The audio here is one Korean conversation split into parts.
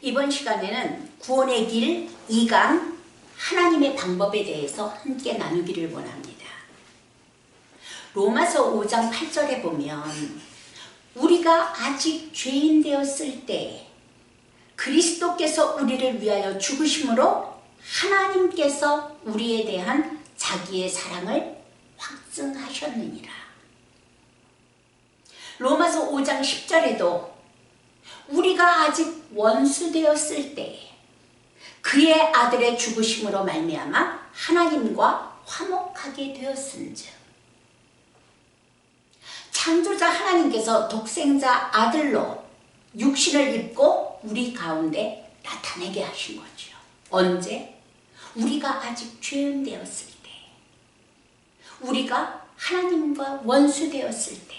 이번 시간에는 구원의 길 2강 하나님의 방법에 대해서 함께 나누기를 원합니다. 로마서 5장 8절에 보면 우리가 아직 죄인 되었을 때 그리스도께서 우리를 위하여 죽으심으로 하나님께서 우리에 대한 자기의 사랑을 확증하셨느니라. 로마서 5장 10절에도 우리가 아직 원수 되었을 때 그의 아들의 죽으심으로 말미암아 하나님과 화목하게 되었은즉 창조자 하나님께서 독생자 아들로 육신을 입고 우리 가운데 나타내게 하신 거죠. 언제? 우리가 아직 죄인 되었을 때, 우리가 하나님과 원수 되었을 때,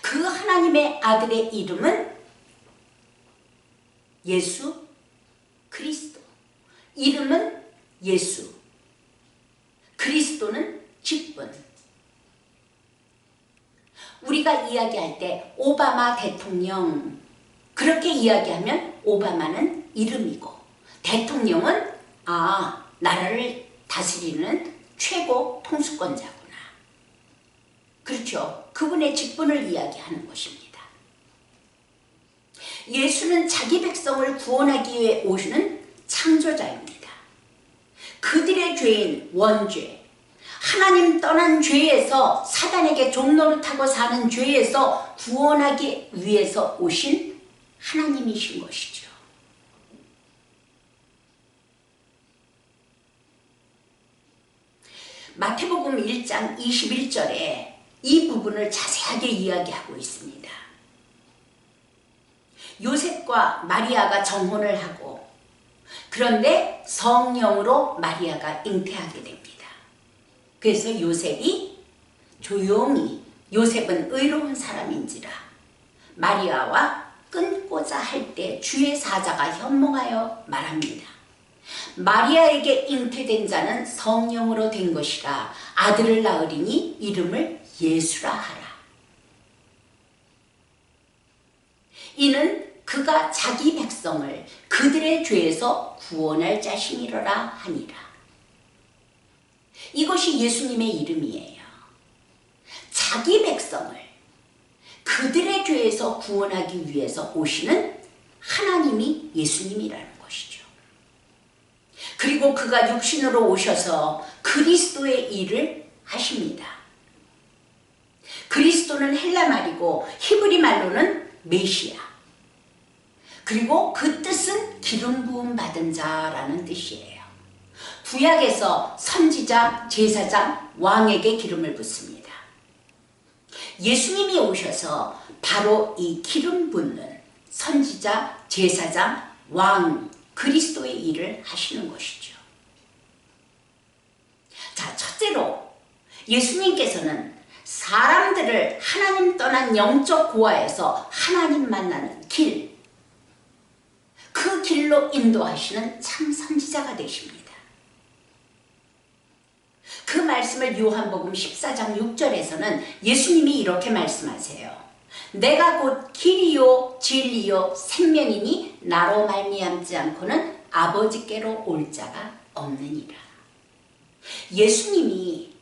그 하나님의 아들의 이름은 예수 그리스도. 이름은 예수, 그리스도는 직분. 우리가 이야기할 때 오바마 대통령 그렇게 이야기하면 오바마는 이름이고 대통령은 나라를 다스리는 최고 통수권자구나. 그렇죠. 그분의 직분을 이야기하는 것입니다. 예수는 자기 백성을 구원하기 위해 오시는 창조자입니다. 그들의 죄인 원죄, 하나님 떠난 죄에서 사단에게 종노릇하고 사는 죄에서 구원하기 위해서 오신 하나님이신 것이죠. 마태복음 1장 21절에 이 부분을 자세하게 이야기하고 있습니다. 요셉과 마리아가 정혼을 하고 그런데 성령으로 마리아가 잉태하게 됩니다. 그래서 요셉이 조용히, 요셉은 의로운 사람인지라 마리아와 끊고자 할 때 주의 사자가 현몽하여 말합니다. 마리아에게 잉태된 자는 성령으로 된 것이라 아들을 낳으리니 이름을 예수라 하라. 이는 그가 자기 백성을 그들의 죄에서 구원할 자신이로라 하니라. 이것이 예수님의 이름이에요. 자기 백성을 그들의 죄에서 구원하기 위해서 오시는 하나님이 예수님이라는 것이죠. 그리고 그가 육신으로 오셔서 그리스도의 일을 하십니다. 그리스도는 헬라 말이고 히브리 말로는 메시아. 그리고 그 뜻은 기름 부음 받은 자라는 뜻이에요. 구약에서 선지자, 제사장, 왕에게 기름을 붓습니다. 예수님이 오셔서 바로 이 기름 붓는 선지자, 제사장, 왕, 그리스도의 일을 하시는 것이죠. 자, 첫째로 예수님께서는 사람들을 하나님 떠난 영적 고아에서 하나님 만나는 길, 그 길로 인도하시는 참 선지자가 되십니다. 그 말씀을 요한복음 14장 6절에서는 예수님이 이렇게 말씀하세요. 내가 곧 길이요 진리요 생명이니 나로 말미암지 않고는 아버지께로 올 자가 없느니라. 예수님이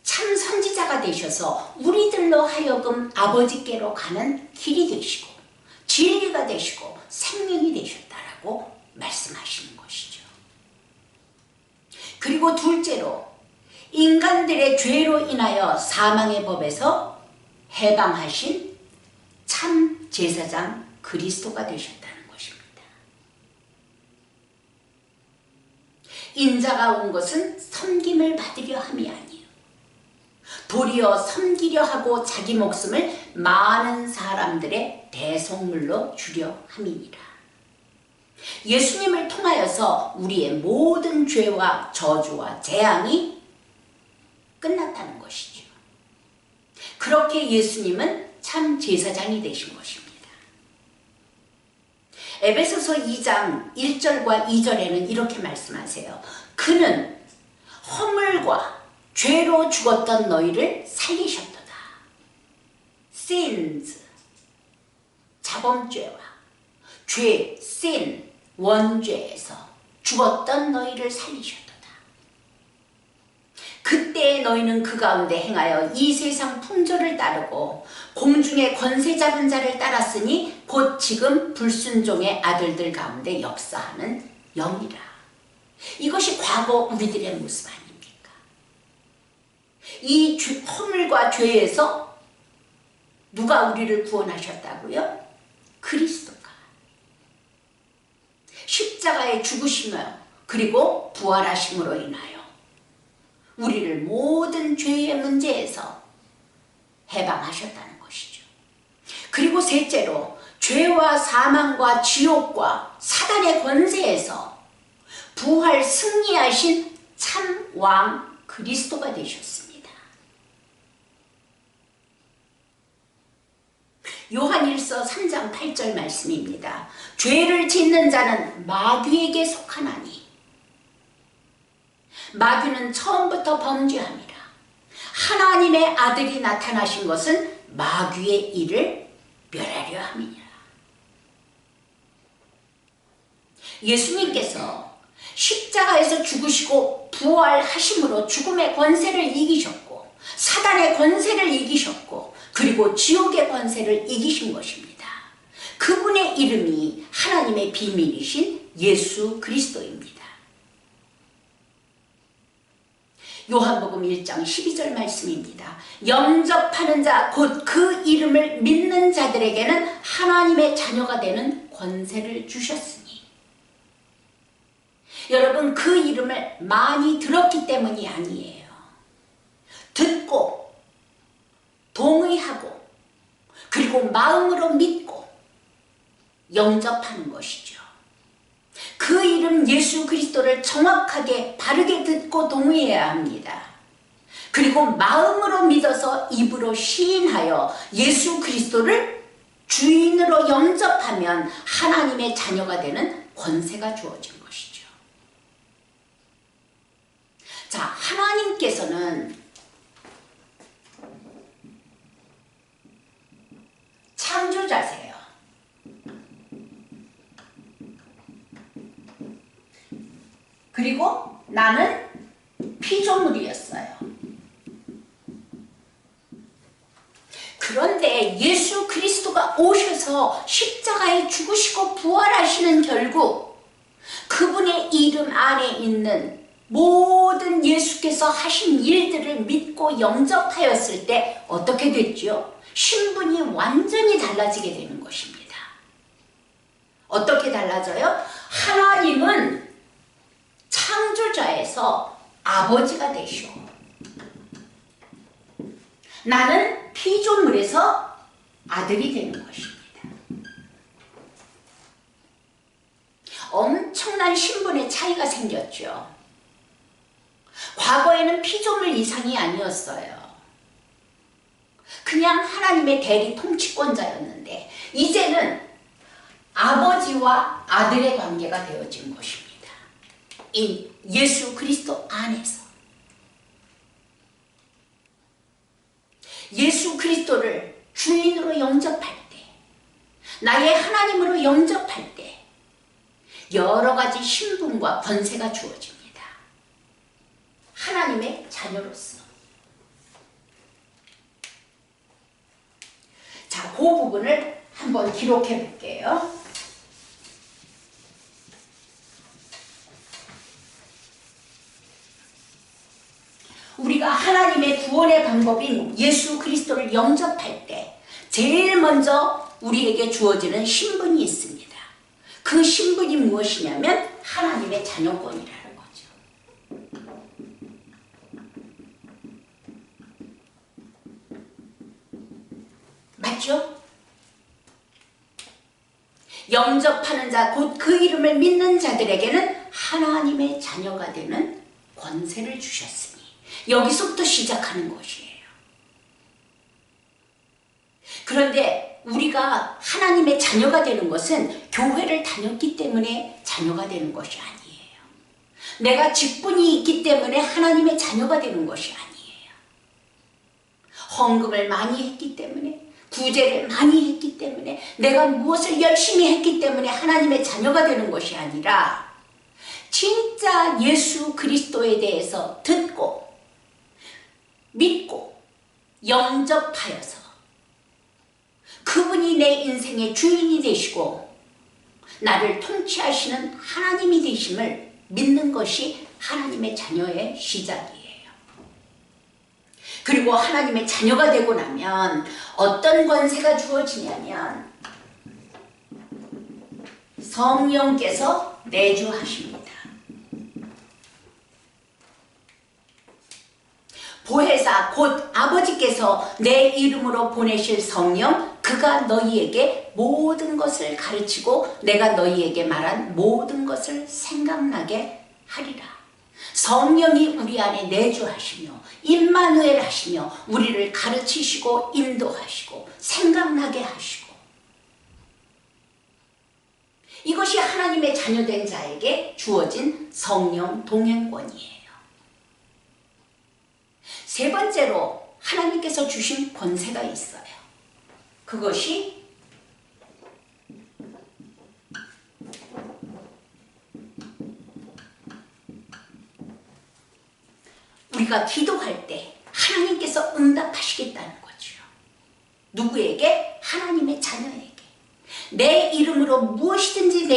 참 선지자가 되셔서 우리들로 하여금 아버지께로 가는 길이 되시고 진리가 되시고 생명이 되셨다라고 말씀하시는 것이죠. 그리고 둘째로 인간들의 죄로 인하여 사망의 법에서 해방하신 참 제사장 그리스도가 되셨다는 것입니다. 인자가 온 것은 섬김을 받으려 함이 아니요 도리어 섬기려 하고 자기 목숨을 많은 사람들의 대속물로 주려 함이니라. 예수님을 통하여서 우리의 모든 죄와 저주와 재앙이 끝났다는 것이죠. 그렇게 예수님은 참 제사장이 되신 것입니다. 에베소서 2장 1절과 2절에는 이렇게 말씀하세요. 그는 허물과 죄로 죽었던 너희를 살리셨도다. sins, 자범죄와 죄, sin, 원죄에서 죽었던 너희를 살리셨도다. 그때 너희는 그 가운데 행하여 이 세상 풍조를 따르고 공중의 권세 잡은 자를 따랐으니 곧 지금 불순종의 아들들 가운데 역사하는 영이라. 이것이 과거 우리들의 모습 아닙니까? 이 허물과 죄에서 누가 우리를 구원하셨다고요? 그리스도가 십자가에 죽으시며 그리고 부활하심으로 인하여 우리를 모든 죄의 문제에서 해방하셨다는 것이죠. 그리고 셋째로 죄와 사망과 지옥과 사단의 권세에서 부활 승리하신 참 왕 그리스도가 되셨습니다. 요한일서 3장 8절 말씀입니다. 죄를 짓는 자는 마귀에게 속하나니 마귀는 처음부터 범죄함이라. 하나님의 아들이 나타나신 것은 마귀의 일을 멸하려 함이니라. 예수님께서 십자가에서 죽으시고 부활하심으로 죽음의 권세를 이기셨고 사단의 권세를 이기셨고 그리고 지옥의 권세를 이기신 것입니다. 그분의 이름이 하나님의 비밀이신 예수 그리스도입니다. 요한복음 1장 12절 말씀입니다. 영접하는 자 곧 그 이름을 믿는 자들에게는 하나님의 자녀가 되는 권세를 주셨으니. 여러분, 그 이름을 많이 들었기 때문이 아니에요. 듣고 동의하고 그리고 마음으로 믿고 영접하는 것이죠. 그 이름 예수 그리스도를 정확하게 바르게 듣고 동의해야 합니다. 그리고 마음으로 믿어서 입으로 시인하여 예수 그리스도를 주인으로 영접하면 하나님의 자녀가 되는 권세가 주어진 것이죠. 자, 하나님께서는 창조자세요. 그리고 나는 피조물이었어요. 그런데 예수 그리스도가 오셔서 십자가에 죽으시고 부활하시는 결국 그분의 이름 안에 있는 모든 예수께서 하신 일들을 믿고 영접하였을 때 어떻게 됐죠? 신분이 완전히 달라지게 되는 것입니다. 어떻게 달라져요? 하나님은 창조자에서 아버지가 되시오. 나는 피조물에서 아들이 되는 것입니다. 엄청난 신분의 차이가 생겼죠. 과거에는 피조물 이상이 아니었어요. 그냥 하나님의 대리 통치권자였는데 이제는 아버지와 아들의 관계가 되어진 것입니다. 이 예수 그리스도 안에서 예수 그리스도를 주인으로 영접할 때, 나의 하나님으로 영접할 때 여러 가지 신분과 권세가 주어집니다. 하나님의 자녀로서. 자, 그 부분을 한번 기록해 볼게요. 우리가 하나님의 구원의 방법인 예수 그리스도를 영접할 때 제일 먼저 우리에게 주어지는 신분이 있습니다. 그 신분이 무엇이냐면 하나님의 자녀권이라는 거죠. 맞죠? 영접하는 자, 곧 그 이름을 믿는 자들에게는 하나님의 자녀가 되는 권세를 주셨습니다. 여기서부터 시작하는 것이에요. 그런데 우리가 하나님의 자녀가 되는 것은 교회를 다녔기 때문에 자녀가 되는 것이 아니에요. 내가 직분이 있기 때문에 하나님의 자녀가 되는 것이 아니에요. 헌금을 많이 했기 때문에, 구제를 많이 했기 때문에, 내가 무엇을 열심히 했기 때문에 하나님의 자녀가 되는 것이 아니라 진짜 예수 그리스도에 대해서 듣고 믿고 영접하여서 그분이 내 인생의 주인이 되시고 나를 통치하시는 하나님이 되심을 믿는 것이 하나님의 자녀의 시작이에요. 그리고 하나님의 자녀가 되고 나면 어떤 권세가 주어지냐면 성령께서 내주하십니다. 보혜사 곧 아버지께서 내 이름으로 보내실 성령, 그가 너희에게 모든 것을 가르치고 내가 너희에게 말한 모든 것을 생각나게 하리라. 성령이 우리 안에 내주하시며 임마누엘 하시며 우리를 가르치시고 인도하시고 생각나게 하시고, 이것이 하나님의 자녀된 자에게 주어진 성령 동행권이에요. 세 번째로 하나님께서 주신 권세가 있어요. 그것이 우리가 기도할 때 하나님께서 응답하시겠다는 거죠. 누구에게? 하나님의 자녀에게. 내 이름으로 무엇이든지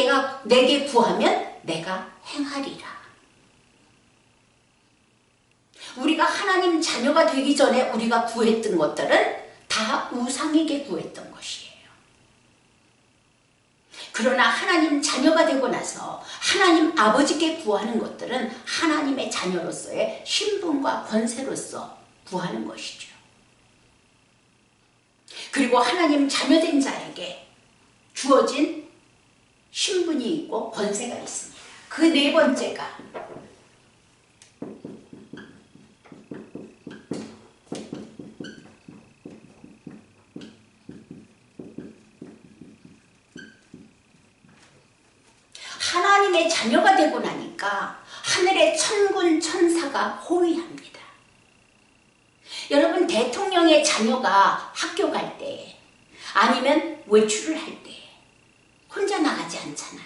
내게 구하면 내가 행하리라. 우리가 하나님 자녀가 되기 전에 우리가 구했던 것들은 다 우상에게 구했던 것이에요. 그러나 하나님 자녀가 되고 나서 하나님 아버지께 구하는 것들은 하나님의 자녀로서의 신분과 권세로서 구하는 것이죠. 그리고 하나님 자녀된 자에게 주어진 신분이 있고 권세가 있습니다. 그 네 번째가 하나님의 자녀가 되고 나니까 하늘의 천군 천사가 호위합니다. 여러분, 대통령의 자녀가 학교 갈 때 아니면 외출을 할 때 혼자 나가지 않잖아요.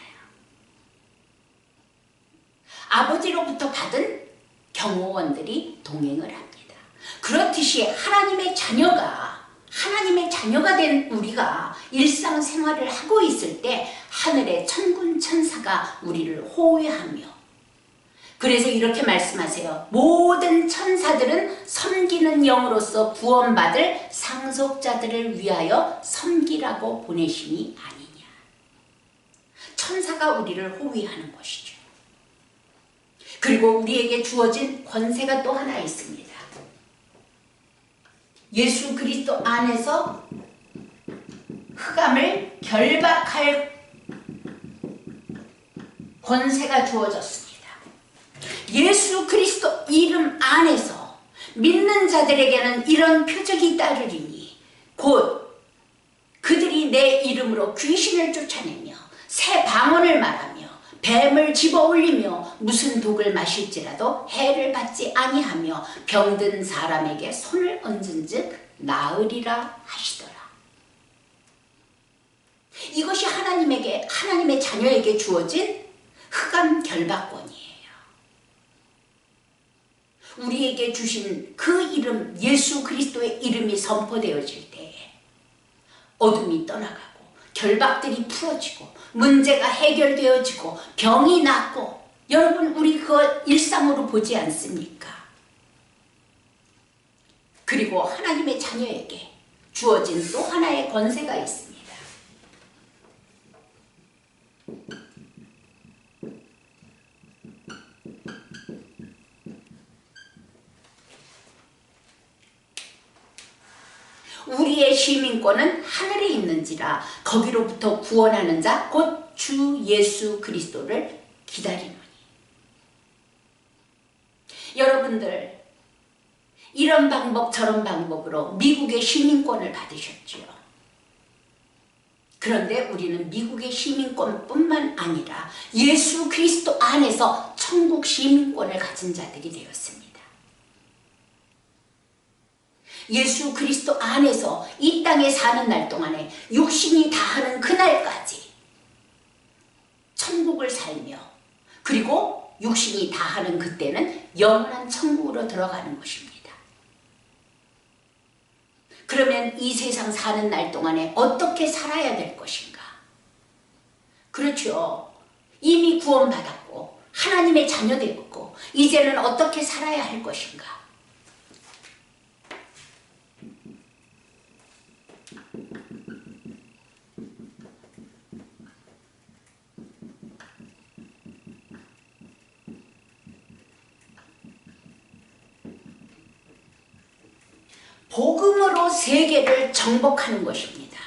아버지로부터 받은 경호원들이 동행을 합니다. 그렇듯이 하나님의 자녀가 된 우리가 일상생활을 하고 있을 때 하늘의 천군 천사가 우리를 호위하며, 그래서 이렇게 말씀하세요. 모든 천사들은 섬기는 영으로서 구원받을 상속자들을 위하여 섬기라고 보내심이 아니냐. 천사가 우리를 호위하는 것이죠. 그리고 우리에게 주어진 권세가 또 하나 있습니다. 예수 그리스도 안에서 흑암을 결박할 권세가 주어졌습니다. 예수 그리스도 이름 안에서 믿는 자들에게는 이런 표적이 따르리니 곧 그들이 내 이름으로 귀신을 쫓아내며 새 방언을 말하며 뱀을 집어올리며 무슨 독을 마실지라도 해를 받지 아니하며 병든 사람에게 손을 얹은즉 나으리라 하시더라. 이것이 하나님의 자녀에게 주어진 흑암 결박권이에요. 우리에게 주신 그 이름, 예수 그리스도의 이름이 선포되어질 때에 어둠이 떠나가고 결박들이 풀어지고 문제가 해결되어지고 병이 낫고, 여러분, 우리 그거 일상으로 보지 않습니까? 그리고 하나님의 자녀에게 주어진 또 하나의 권세가 있습니다. 우리의 시민권은 하늘에 있는지라 거기로부터 구원하는 자 곧 주 예수 그리스도를 기다리노니. 여러분들, 이런 방법 저런 방법으로 미국의 시민권을 받으셨죠. 그런데 우리는 미국의 시민권뿐만 아니라 예수 그리스도 안에서 천국 시민권을 가진 자들이 되었습니다. 예수 그리스도 안에서 이 땅에 사는 날 동안에 육신이 다하는 그날까지 천국을 살며, 그리고 육신이 다하는 그때는 영원한 천국으로 들어가는 것입니다. 그러면 이 세상 사는 날 동안에 어떻게 살아야 될 것인가? 그렇죠. 이미 구원받았고 하나님의 자녀 되었고 이제는 어떻게 살아야 할 것인가? 복음으로 세계를 정복하는 것입니다.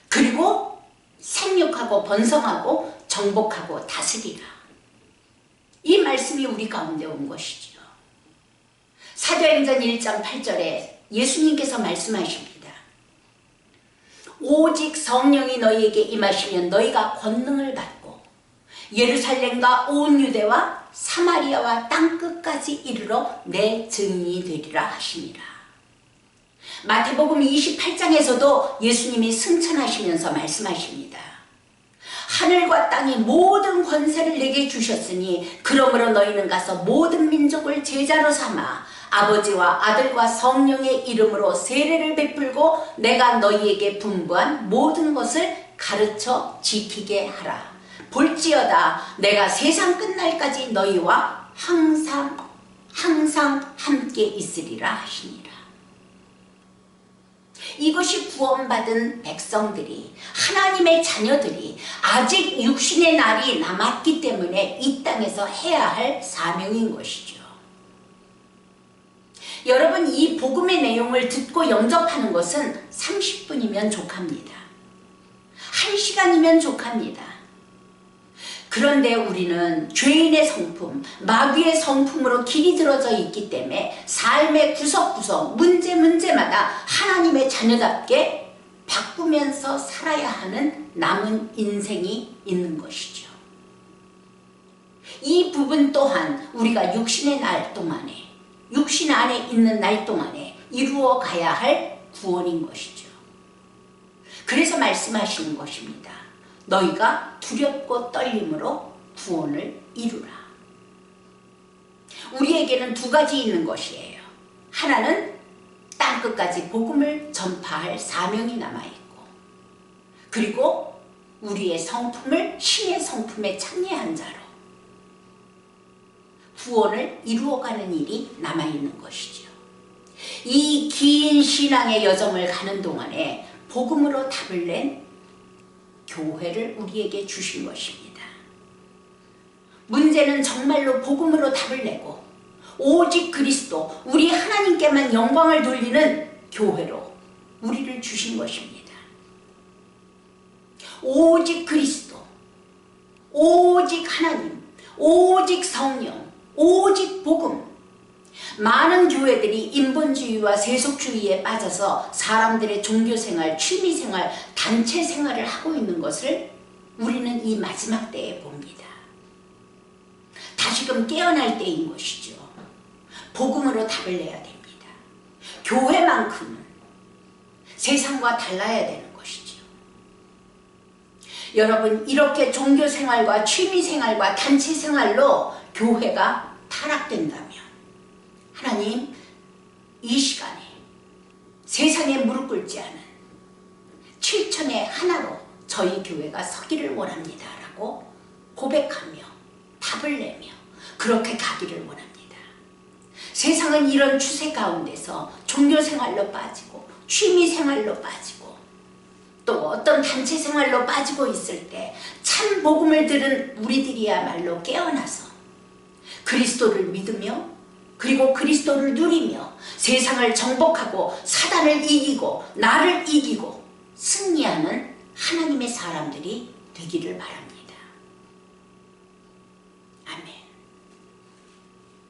그리고 생육하고 번성하고 정복하고 다스리라. 이 말씀이 우리 가운데 온 것이지요. 사도행전 1장 8절에 예수님께서 말씀하십니다. 오직 성령이 너희에게 임하시면 너희가 권능을 받고 예루살렘과 온 유대와 사마리아와 땅끝까지 이르러 내 증인이 되리라 하시니라. 마태복음 28장에서도 예수님이 승천하시면서 말씀하십니다. 하늘과 땅이 모든 권세를 내게 주셨으니 그러므로 너희는 가서 모든 민족을 제자로 삼아 아버지와 아들과 성령의 이름으로 세례를 베풀고 내가 너희에게 분부한 모든 것을 가르쳐 지키게 하라. 볼지어다 내가 세상 끝날까지 너희와 항상 함께 있으리라 하시니라. 이것이 구원받은 백성들이, 하나님의 자녀들이 아직 육신의 날이 남았기 때문에 이 땅에서 해야 할 사명인 것이죠. 여러분, 이 복음의 내용을 듣고 영접하는 것은 30분이면 족합니다. 1시간이면 족합니다. 그런데 우리는 죄인의 성품, 마귀의 성품으로 길이 들어져 있기 때문에 삶의 구석구석, 문제마다 하나님의 자녀답게 바꾸면서 살아야 하는 남은 인생이 있는 것이죠. 이 부분 또한 우리가 육신의 날 동안에, 육신 안에 있는 날 동안에 이루어 가야 할 구원인 것이죠. 그래서 말씀하시는 것입니다. 너희가 두렵고 떨림으로 구원을 이루라. 우리에게는 두 가지 있는 것이에요. 하나는 땅끝까지 복음을 전파할 사명이 남아있고, 그리고 우리의 성품을 신의 성품에 참여한 자로 구원을 이루어가는 일이 남아있는 것이죠. 이 긴 신앙의 여정을 가는 동안에 복음으로 답을 낸 교회를 우리에게 주신 것입니다. 문제는 정말로 복음으로 답을 내고 오직 그리스도, 우리 하나님께만 영광을 돌리는 교회로 우리를 주신 것입니다. 오직 그리스도, 오직 하나님, 오직 성령, 오직 복음. 많은 교회들이 인본주의와 세속주의에 빠져서 사람들의 종교생활, 취미생활, 단체생활을 하고 있는 것을 우리는 이 마지막 때에 봅니다. 다시금 깨어날 때인 것이죠. 복음으로 답을 내야 됩니다. 교회만큼은 세상과 달라야 되는 것이죠. 여러분, 이렇게 종교생활과 취미생활과 단체생활로 교회가 타락된다면 하나님, 이 시간에 세상에 무릎 꿇지 않은 7천의 하나로 저희 교회가 서기를 원합니다 라고 고백하며 답을 내며 그렇게 가기를 원합니다. 세상은 이런 추세 가운데서 종교생활로 빠지고 취미생활로 빠지고 또 어떤 단체생활로 빠지고 있을 때 참 복음을 들은 우리들이야말로 깨어나서 그리스도를 믿으며 그리고 그리스도를 누리며 세상을 정복하고 사단을 이기고 나를 이기고 승리하는 하나님의 사람들이 되기를 바랍니다.